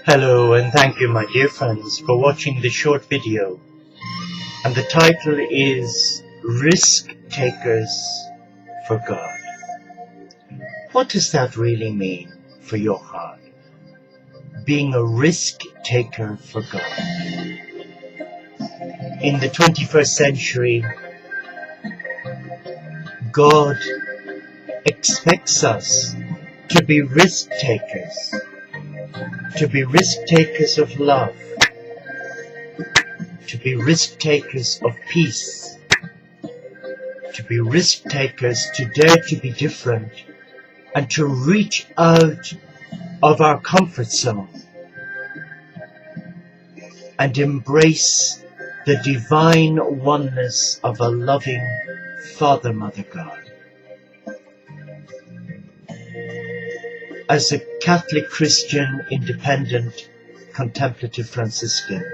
Hello and thank you, my dear friends, for watching this short video. And the title is Risk Takers for God. What does that really mean for your heart? Being a risk taker for God. In the 21st century, God expects us to be risk takers. To be risk takers of love, to be risk takers of peace, to be risk takers, to dare to be different, and to reach out of our comfort zone and embrace the divine oneness of a loving Father, Mother God. As a Catholic Christian, independent, contemplative Franciscan,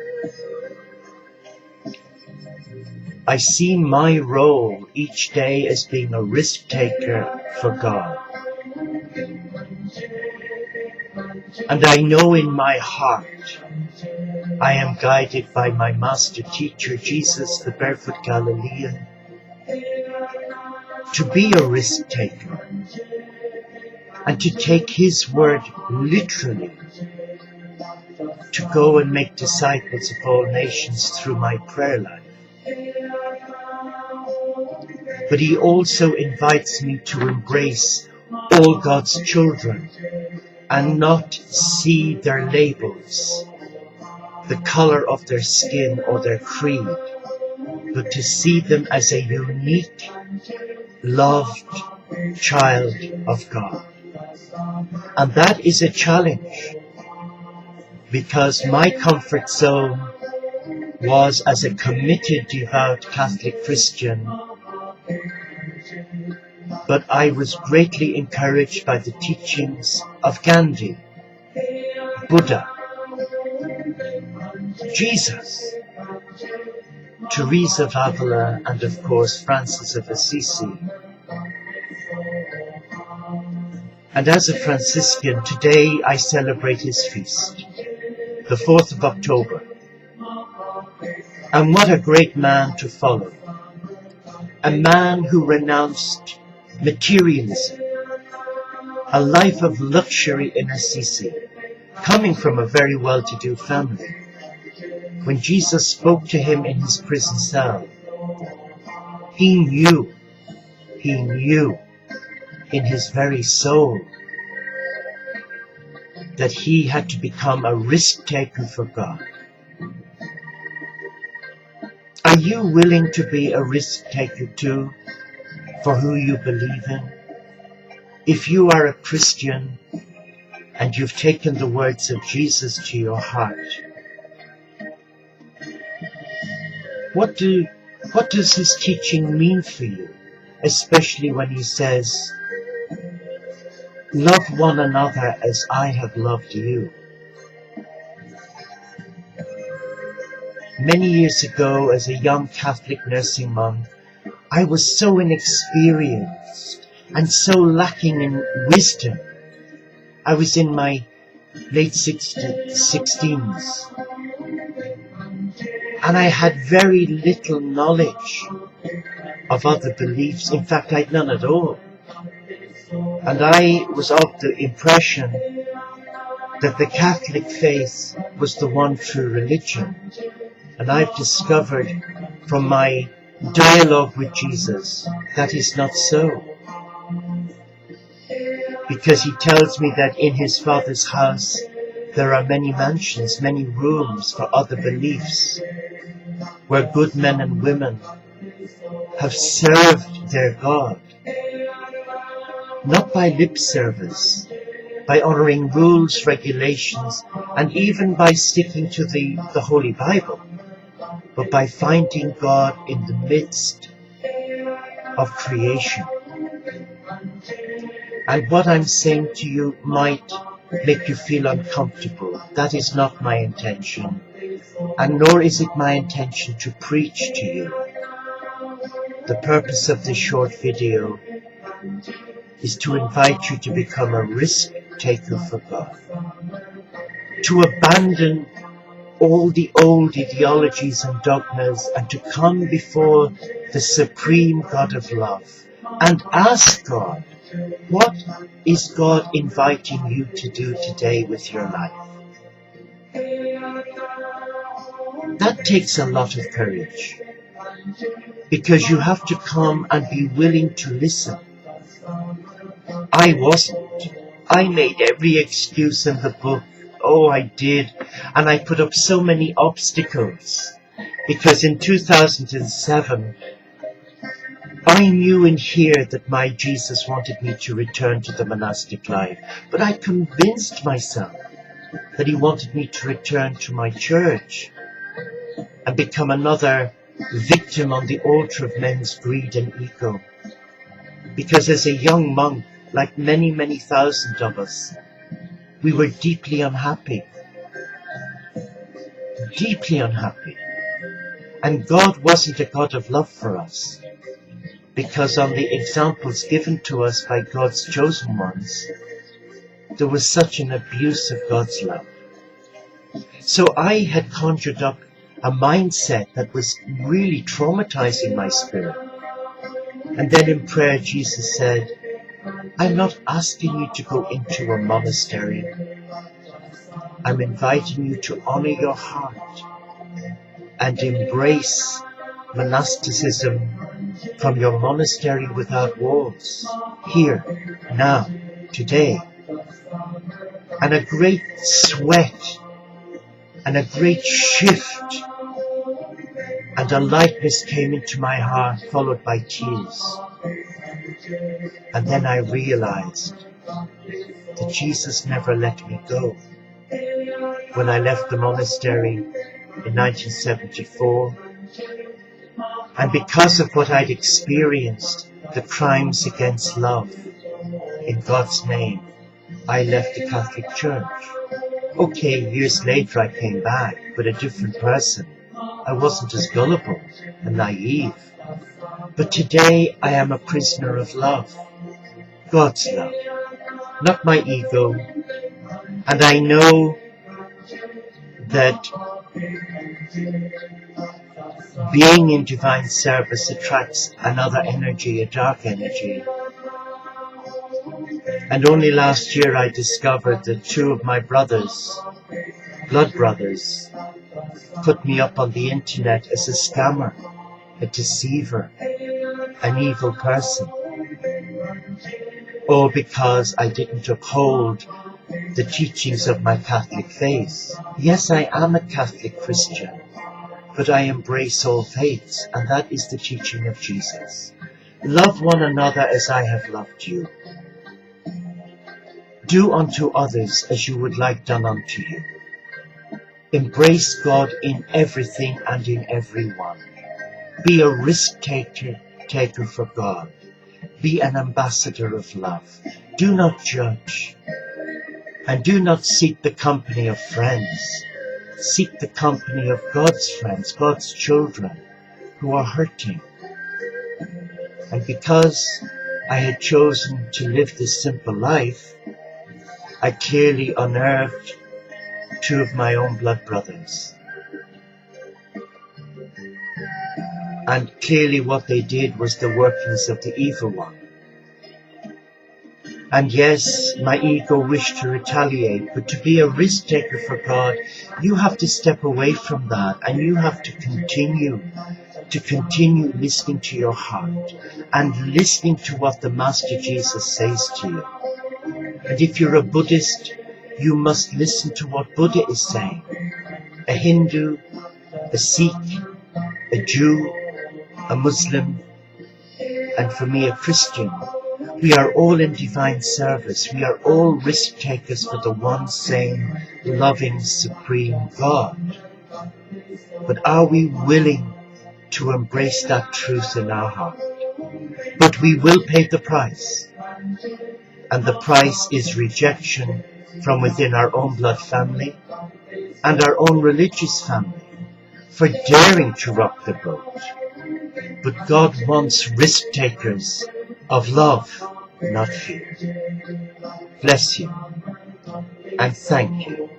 I see my role each day as being a risk taker for God. And I know in my heart I am guided by my master teacher, Jesus, the barefoot Galilean, to be a risk taker and to take his word literally, to go and make disciples of all nations through my prayer life. But he also invites me to embrace all God's children and not see their labels, the color of their skin or their creed, but to see them as a unique, loved child of God. And that is a challenge, because my comfort zone was as a committed, devout Catholic Christian, but I was greatly encouraged by the teachings of Gandhi, Buddha, Jesus, Teresa of Avila, and of course Francis of Assisi. And as a Franciscan, today I celebrate his feast, the 4th of October. And what a great man to follow. A man who renounced materialism, a life of luxury in Assisi, coming from a very well-to-do family. When Jesus spoke to him in his prison cell, he knew in his very soul that he had to become a risk taker for God. Are you willing to be a risk taker too, for who you believe in? If you are a Christian and you've taken the words of Jesus to your heart, what does his teaching mean for you? Especially when he says, love one another as I have loved you. Many years ago, as a young Catholic nursing mom, I was so inexperienced and so lacking in wisdom. I was in my late 16s, and I had very little knowledge of other beliefs. In fact, I had none at all. And I was of the impression that the Catholic faith was the one true religion. And I've discovered from my dialogue with Jesus that is not so. Because he tells me that in his Father's house there are many mansions, many rooms for other beliefs, where good men and women have served their God, not by lip service, by honoring rules, regulations, and even by sticking to the Holy Bible, but by finding God in the midst of creation. And what I'm saying to you might make you feel uncomfortable. That is not my intention, and nor is it my intention to preach to you. The purpose of this short video is to invite you to become a risk taker for God. to abandon all the old ideologies and dogmas and to come before the supreme God of love and ask God, what is God inviting you to do today with your life? That takes a lot of courage, because you have to come and be willing to listen. I wasn't. I made every excuse in the book. Oh, I did. And I put up so many obstacles, because in 2007, I knew in here that my Jesus wanted me to return to the monastic life. But I convinced myself that he wanted me to return to my church and become another victim on the altar of men's greed and ego. Because as a young monk, like many, many thousands of us, we were deeply unhappy. Deeply unhappy. And God wasn't a God of love for us, because on the examples given to us by God's chosen ones, there was such an abuse of God's love. So I had conjured up a mindset that was really traumatizing my spirit. And then in prayer, Jesus said, I'm not asking you to go into a monastery. I'm inviting you to honor your heart and embrace monasticism from your monastery without walls, here, now, today. And a great sweat and a great shift and a lightness came into my heart, followed by tears. And then I realized that Jesus never let me go. When I left the monastery in 1974, and because of what I'd experienced, the crimes against love, in God's name, I left the Catholic Church. Okay, years later I came back, but a different person. I wasn't as gullible and naive. But today I am a prisoner of love, God's love, not my ego. And I know that being in divine service attracts another energy, a dark energy. And only last year I discovered that two of my brothers, blood brothers, put me up on the internet as a scammer, a deceiver, an evil person. All because I didn't uphold the teachings of my Catholic faith. Yes, I am a Catholic Christian, but I embrace all faiths, and that is the teaching of Jesus. Love one another as I have loved you. Do unto others as you would like done unto you. Embrace God in everything and in everyone. Be a risk taker for God. Be an ambassador of love. Do not judge. And do not seek the company of friends. Seek the company of God's friends, God's children, who are hurting. And because I had chosen to live this simple life, I clearly unnerved two of my own blood brothers. And clearly what they did was the workings of the evil one. And yes, my ego wished to retaliate, but to be a risk taker for God, you have to step away from that, and you have to continue listening to your heart and listening to what the Master Jesus says to you. And if you're a Buddhist, you must listen to what Buddha is saying. A Hindu, a Sikh, a Jew, a Muslim, and for me a Christian. We are all in divine service. We are all risk takers for the one same, loving, supreme God. But are we willing to embrace that truth in our heart? But we will pay the price. And the price is rejection from within our own blood family and our own religious family for daring to rock the boat. But God wants risk takers of love, not fear. Bless you and thank you.